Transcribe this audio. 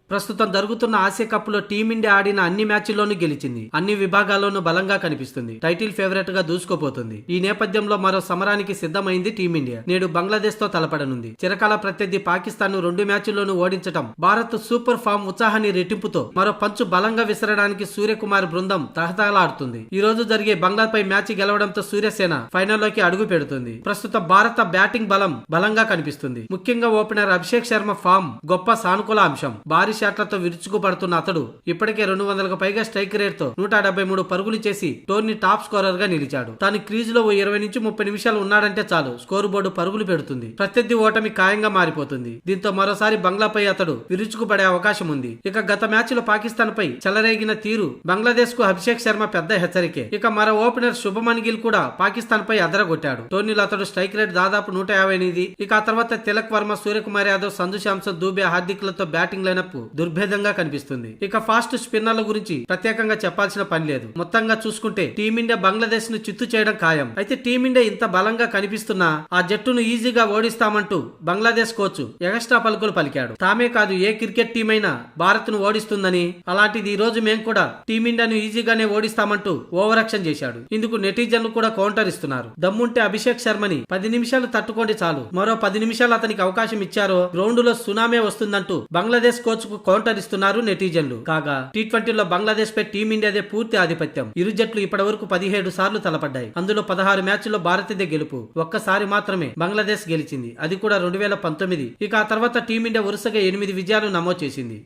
ప్రస్తుతం జరుగుతున్న Asia cup లో టీమిండియా ఆడిన అన్ని మ్యాచ్ల్లోనూ గెలిచింది. అన్ని విభాగాల్లోనూ బలంగా కనిపిస్తుంది. టైటిల్ ఫేవరెట్ గా దూసుకుపోతుంది. ఈ నేపథ్యంలో మరో సమరానికి సిద్ధమైంది టీమిండియా. నేడు బంగ్లాదేశ్ తో తలపడనుంది. చిరకాల ప్రత్యర్థి పాకిస్తాన్ ను 2 మ్యాచ్ల్లోనూ ఓడించడం భారత్ సూపర్ ఫామ్ ఉత్సాహాన్ని రెట్టింపుతో మరో పంచు బలంగా విసరడానికి సూర్యకుమార్ బృందం తహతహలాడుతుంది. ఈ రోజు జరిగే బంగ్లాపై మ్యాచ్ గెలవడంతో సూర్యసేన ఫైనల్లోకి అడుగు పెడుతుంది. ప్రస్తుతం భారత బ్యాటింగ్ బలంగా కనిపిస్తుంది. ముఖ్యంగా ఓపెనర్ అభిషేక్ శర్మ ఫామ్ గొప్ప సానుకూల అంశం. భారీ షాట్లతో విరుచుకుపడుతున్న అతడు ఇప్పటికే 200కు పైగా స్ట్రైక్ రేట్ తో 173 పరుగులు చేసి టోర్నీ టాప్ స్కోరర్ గా నిలిచాడు. తాను క్రీజ్ లో 20 నుంచి 30 నిమిషాలు ఉన్నాడంటే చాలు స్కోరు బోర్డు పరుగులు పెడుతుంది. ప్రత్యర్థి ఓటమి ఖాయంగా మారిపోతుంది. దీంతో మరోసారి బంగ్లాపై అతడు విరుచుకుపడే అవకాశం ఉంది. ఇక గత మ్యాచ్ లో పాకిస్తాన్ పై చెలరేగిన తీరు బంగ్లాదేశ్ కు అభిషేక్ శర్మ పెద్ద హెచ్చరికే. ఇక మరో ఓపెనర్ శుభమన్ గిల్ కూడా పాకిస్తాన్ పై అదరగొట్టాడు. టోర్నీలో అతడు స్ట్రైక్ రేట్ దాదాపు 158. ఇక ఆ తర్వాత తిలక్ వర్మ, సూర్యకుమార్ యాదవ్, సంజు శాంసన్, దూబే, హార్దిక్ లతో బ్యాటింగ్ లైనప్ దుర్భేదంగా కనిపిస్తుంది. ఇక ఫాస్ట్ స్పిన్నర్ల గురించి ప్రత్యేకంగా చెప్పాల్సిన పని లేదు. మొత్తంగా చూసుకుంటే టీమిండియా బంగ్లాదేశ్ ను చిత్తు చేయడం ఖాయం. అయితే టీమిండియా ఇంత బలంగా కనిపిస్తున్నా ఆ జట్టును ఈజీగా ఓడిస్తామంటూ బంగ్లాదేశ్ కోచ్ ఎగస్ట్రా పలుకులు పలికాడు. తామే కాదు ఏ క్రికెట్ టీం అయినా భారత్ ను ఓడిస్తుందని, అలాంటిది ఈ రోజు మేం కూడా టీమిండియాను ఈజీగానే ఓడిస్తామంటూ ఓవర్ యాక్షన్ చేశాడు. ఇందుకు నెటిజన్లు కూడా కౌంటర్ ఇస్తున్నారు. దమ్ముంటే అభిషేక్ శర్మని 10 నిమిషాలు తట్టుకోండి చాలు, మరో 10 నిమిషాలు అతనికి అవకాశం ఇచ్చారో గ్రౌండ్ లో సునామే వస్తుందంటూ బంగ్లాదేశ్ కోచ్ కు కౌంటర్ ఇస్తున్నారు నెటిజన్లు. కాగా T20లో బంగ్లాదేశ్ పై టీమిండియాదే పూర్తి ఆధిపత్యం. ఇరు జట్లు ఇప్పటి వరకు 17 సార్లు తలపడ్డాయి. అందులో 16 మ్యాచ్ల్లో భారత్దే గెలుపు. ఒక్కసారి మాత్రమే బంగ్లాదేశ్ గెలిచింది, అది కూడా 2019. ఇక ఆ తర్వాత టీమిండియా వరుసగా 8 విజయాలు నమోదు చేసింది.